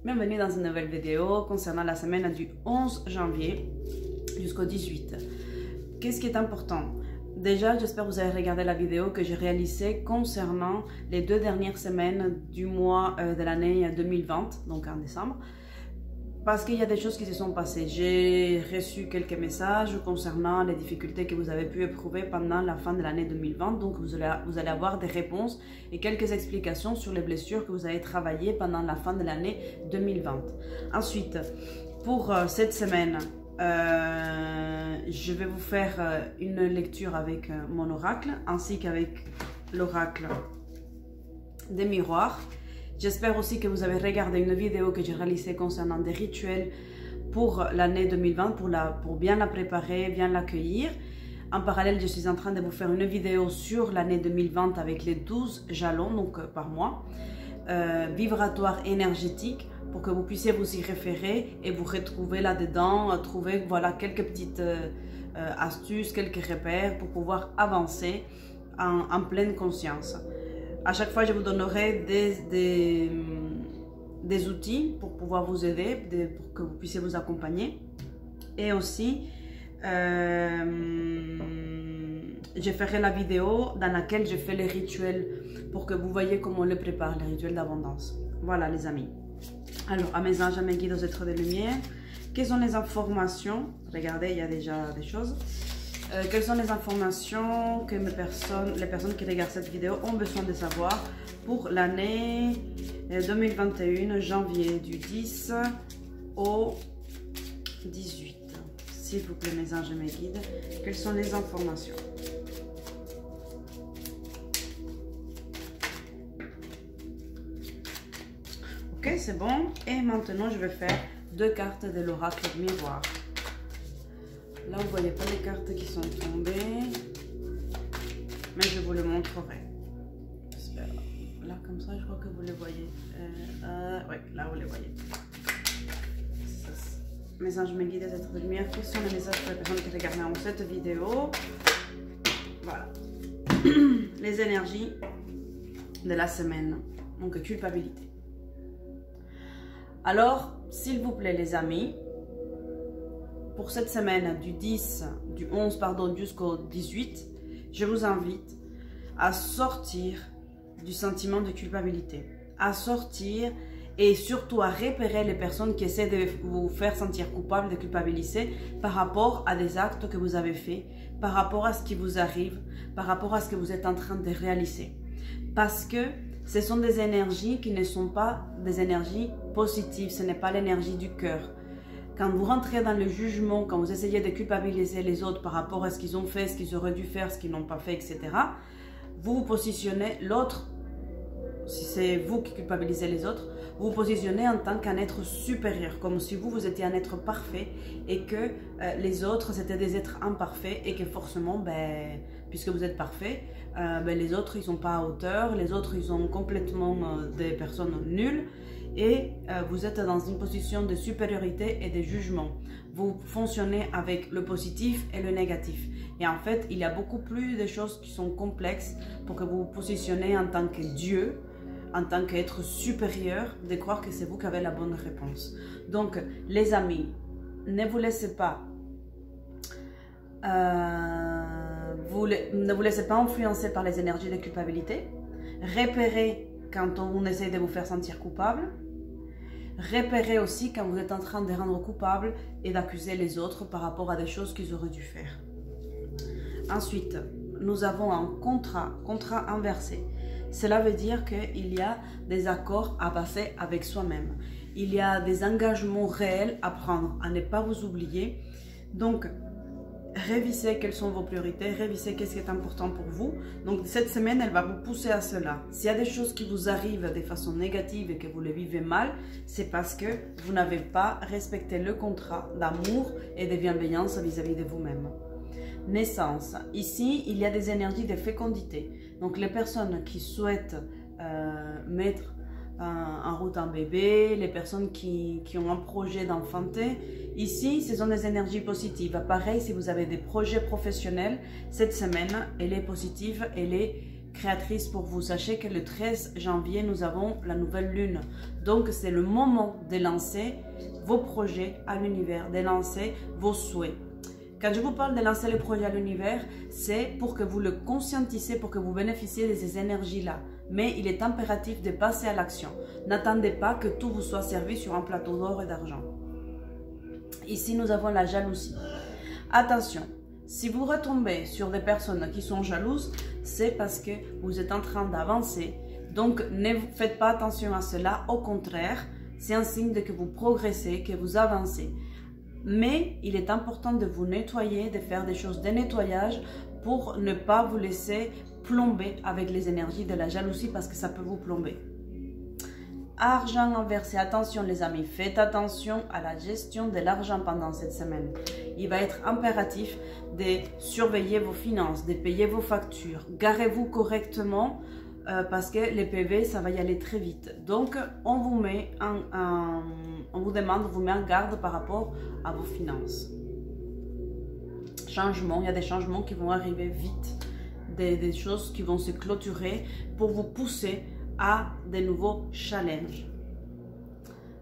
Bienvenue dans une nouvelle vidéo concernant la semaine du 11 janvier jusqu'au 18. Qu'est-ce qui est important? Déjà, j'espère que vous avez regardé la vidéo que j'ai réalisée concernant les 2 dernières semaines du mois de l'année 2020, donc en décembre. Parce qu'il y a des choses qui se sont passées. J'ai reçu quelques messages concernant les difficultés que vous avez pu éprouver pendant la fin de l'année 2020. Donc vous allez avoir des réponses et quelques explications sur les blessures que vous avez travaillées pendant la fin de l'année 2020. Ensuite, pour cette semaine, je vais vous faire une lecture avec mon oracle ainsi qu'avec l'oracle des miroirs. J'espère aussi que vous avez regardé une vidéo que j'ai réalisée concernant des rituels pour l'année 2020, pour bien la préparer, bien l'accueillir. En parallèle, je suis en train de vous faire une vidéo sur l'année 2020 avec les 12 jalons, donc par mois, vibratoires énergétiques, pour que vous puissiez vous y référer et vous retrouver là-dedans, trouver voilà, quelques petites astuces, quelques repères pour pouvoir avancer en pleine conscience. À chaque fois, je vous donnerai des outils pour pouvoir vous aider, pour que vous puissiez vous accompagner. Et aussi, je ferai la vidéo dans laquelle je fais les rituels pour que vous voyez comment on les prépare, les rituels d'abondance. Voilà les amis. Alors, à mes anges, à mes guides, aux êtres de lumière, quelles sont les informations? Regardez, il y a déjà des choses. Quelles sont les informations que les personnes qui regardent cette vidéo ont besoin de savoir pour l'année 2021, janvier du 10 au 18. S'il vous plaît, mes anges et mes guides, quelles sont les informations? Ok, c'est bon. Et maintenant, je vais faire 2 cartes de l'oracle miroir. Là, vous ne voyez pas les cartes qui sont tombées, mais je vous les montrerai. Là, comme ça, je crois que vous les voyez. Oui, là, vous les voyez. Mes anges, mes guides, êtres de lumière, quels sont les messages pour les personnes qui regarderont cette vidéo? Voilà. Les énergies de la semaine. Donc, culpabilité. Alors, s'il vous plaît, les amis, pour cette semaine du 11 jusqu'au 18, je vous invite à sortir du sentiment de culpabilité, à sortir et surtout à repérer les personnes qui essaient de vous faire sentir coupable, de culpabiliser par rapport à des actes que vous avez faits, par rapport à ce qui vous arrive, par rapport à ce que vous êtes en train de réaliser. Parce que ce sont des énergies qui ne sont pas des énergies positives, ce n'est pas l'énergie du cœur. Quand vous rentrez dans le jugement, quand vous essayez de culpabiliser les autres par rapport à ce qu'ils ont fait, ce qu'ils auraient dû faire, ce qu'ils n'ont pas fait, etc., vous vous positionnez l'autre, si c'est vous qui culpabilisez les autres, vous vous positionnez en tant qu'un être supérieur, comme si vous étiez un être parfait et que les autres c'était des êtres imparfaits et que forcément, puisque vous êtes parfait, les autres ils sont pas à hauteur, les autres ils sont complètement des personnes nulles. Et vous êtes dans une position de supériorité et de jugement. Vous fonctionnez avec le positif et le négatif. Et en fait, il y a beaucoup plus de choses qui sont complexes pour que vous vous positionnez en tant que Dieu, en tant qu'être supérieur, de croire que c'est vous qui avez la bonne réponse. Donc, les amis, ne vous laissez pas ne vous laissez pas influencer par les énergies de culpabilité. Repérez quand on essaie de vous faire sentir coupable. Repérez aussi quand vous êtes en train de rendre coupable et d'accuser les autres par rapport à des choses qu'ils auraient dû faire. Ensuite, nous avons un contrat inversé. Cela veut dire qu'il y a des accords à passer avec soi-même. Il y a des engagements réels à prendre, à ne pas vous oublier. Donc, révisez quelles sont vos priorités, révisez qu'est-ce qui est important pour vous. Donc cette semaine, elle va vous pousser à cela. S'il y a des choses qui vous arrivent de façon négative et que vous les vivez mal, c'est parce que vous n'avez pas respecté le contrat d'amour et de bienveillance vis-à-vis de vous-même. Naissance. Ici, il y a des énergies de fécondité. Donc les personnes qui souhaitent mettre en route un bébé, les personnes qui ont un projet d'enfanter. Ici, ce sont des énergies positives. Pareil, si vous avez des projets professionnels, cette semaine, elle est positive, elle est créatrice pour vous. Sachez que le 13 janvier, nous avons la nouvelle lune. Donc, c'est le moment de lancer vos projets à l'univers, de lancer vos souhaits. Quand je vous parle de lancer le projet à l'univers, c'est pour que vous le conscientisez, pour que vous bénéficiez de ces énergies-là. Mais il est impératif de passer à l'action. N'attendez pas que tout vous soit servi sur un plateau d'or et d'argent. Ici, nous avons la jalousie. Attention, si vous retombez sur des personnes qui sont jalouses, c'est parce que vous êtes en train d'avancer. Donc, ne faites pas attention à cela. Au contraire, c'est un signe de que vous progressez, que vous avancez. Mais il est important de vous nettoyer, de faire des choses de nettoyage pour ne pas vous laisser plomber avec les énergies de la jalousie parce que ça peut vous plomber. Argent inversé, attention les amis, faites attention à la gestion de l'argent pendant cette semaine. Il va être impératif de surveiller vos finances, de payer vos factures. Garez-vous correctement parce que les PV, ça va y aller très vite. Donc, on vous demande, on vous met en garde par rapport à vos finances. Changement, il y a des changements qui vont arriver vite, des choses qui vont se clôturer pour vous pousser à de nouveaux challenges.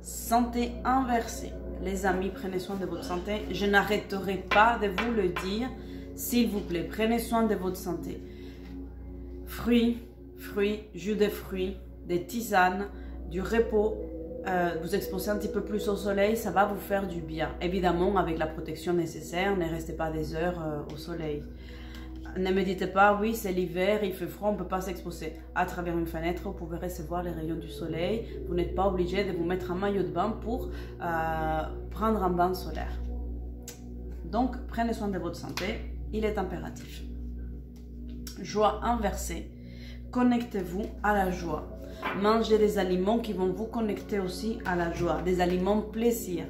Santé inversée. Les amis, prenez soin de votre santé. Je n'arrêterai pas de vous le dire. S'il vous plaît, prenez soin de votre santé. Fruits, jus de fruits, des tisanes, du repos. Vous exposer un petit peu plus au soleil, ça va vous faire du bien. Évidemment, avec la protection nécessaire, ne restez pas des heures au soleil. Ne me dites pas, oui, c'est l'hiver, il fait froid, on ne peut pas s'exposer. À travers une fenêtre, vous pouvez recevoir les rayons du soleil. Vous n'êtes pas obligé de vous mettre un maillot de bain pour prendre un bain solaire. Donc, prenez soin de votre santé, il est impératif. Joie inversée, connectez-vous à la joie. Mangez des aliments qui vont vous connecter aussi à la joie, des aliments plaisir,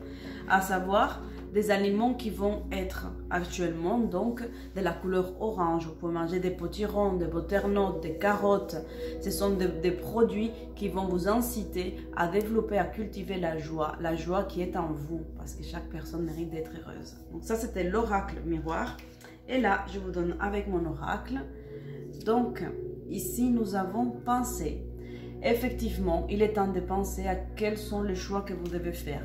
à savoir des aliments qui vont être actuellement donc de la couleur orange. Vous pouvez manger des potirons, des butternuts, des carottes. Ce sont des produits qui vont vous inciter à développer, à cultiver la joie qui est en vous, parce que chaque personne mérite d'être heureuse. Donc ça, c'était l'oracle miroir. Et là, je vous donne avec mon oracle. Donc, ici, nous avons pensé. Effectivement, il est temps de penser à quels sont les choix que vous devez faire.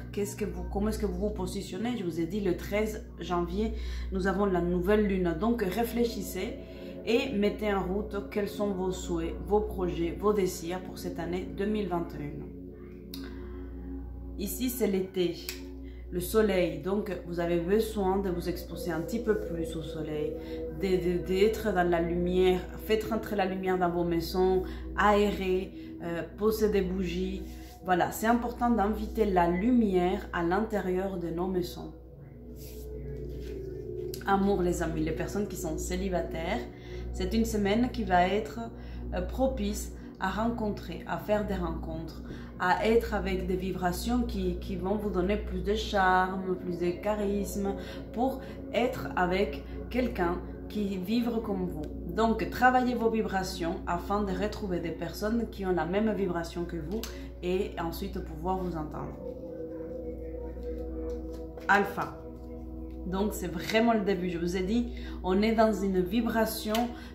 Comment est-ce que vous vous positionnez? Je vous ai dit, le 13 janvier, nous avons la nouvelle lune. Donc, réfléchissez et mettez en route quels sont vos souhaits, vos projets, vos désirs pour cette année 2021. Ici, c'est l'été. Le soleil, donc vous avez besoin de vous exposer un petit peu plus au soleil, d'être dans la lumière. Faites rentrer la lumière dans vos maisons, aérez, posez des bougies. Voilà, c'est important d'inviter la lumière à l'intérieur de nos maisons. Amour les amis, les personnes qui sont célibataires, c'est une semaine qui va être propice à rencontrer, à faire des rencontres, à être avec des vibrations qui vont vous donner plus de charme, plus de charisme, pour être avec quelqu'un qui vibre comme vous. Donc, travaillez vos vibrations afin de retrouver des personnes qui ont la même vibration que vous et ensuite pouvoir vous entendre. Alpha. Donc, c'est vraiment le début. Je vous ai dit, on est dans une vibration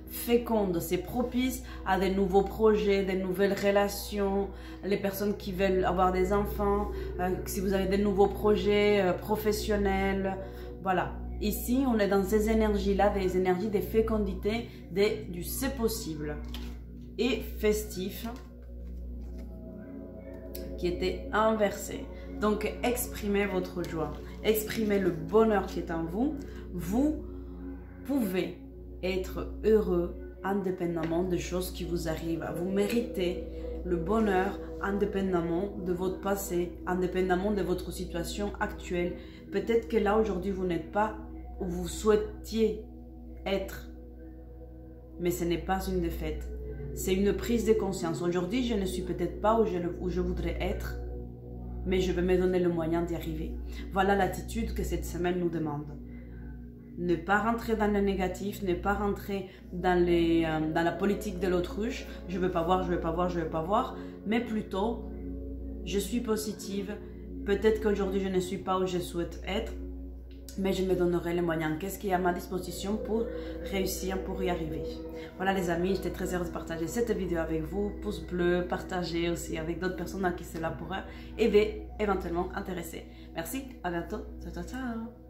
féconde. C'est propice à de nouveaux projets, de nouvelles relations. Les personnes qui veulent avoir des enfants, si vous avez de nouveaux projets professionnels. Voilà. Ici, on est dans ces énergies-là, des énergies de fécondité, du c'est possible. Et festif, qui était inversé. Donc, exprimez votre joie. Exprimez le bonheur qui est en vous. Vous pouvez être heureux indépendamment des choses qui vous arrivent. Vous méritez le bonheur indépendamment de votre passé, indépendamment de votre situation actuelle. Peut-être que là, aujourd'hui, vous n'êtes pas où vous souhaitiez être. Mais ce n'est pas une défaite. C'est une prise de conscience. Aujourd'hui, je ne suis peut-être pas où je voudrais être, mais je vais me donner le moyen d'y arriver. Voilà l'attitude que cette semaine nous demande. Ne pas rentrer dans le négatif, ne pas rentrer dans la politique de l'autruche. Je ne veux pas voir, je ne veux pas voir, je ne veux pas voir. Mais plutôt, je suis positive. Peut-être qu'aujourd'hui, je ne suis pas où je souhaite être, mais je me donnerai les moyens. Qu'est-ce qui est à ma disposition pour réussir, pour y arriver? Voilà les amis, j'étais très heureuse de partager cette vidéo avec vous. Pouce bleu, partagez aussi avec d'autres personnes à qui cela pourrait éventuellement intéresser. Merci, à bientôt, ciao ciao ciao.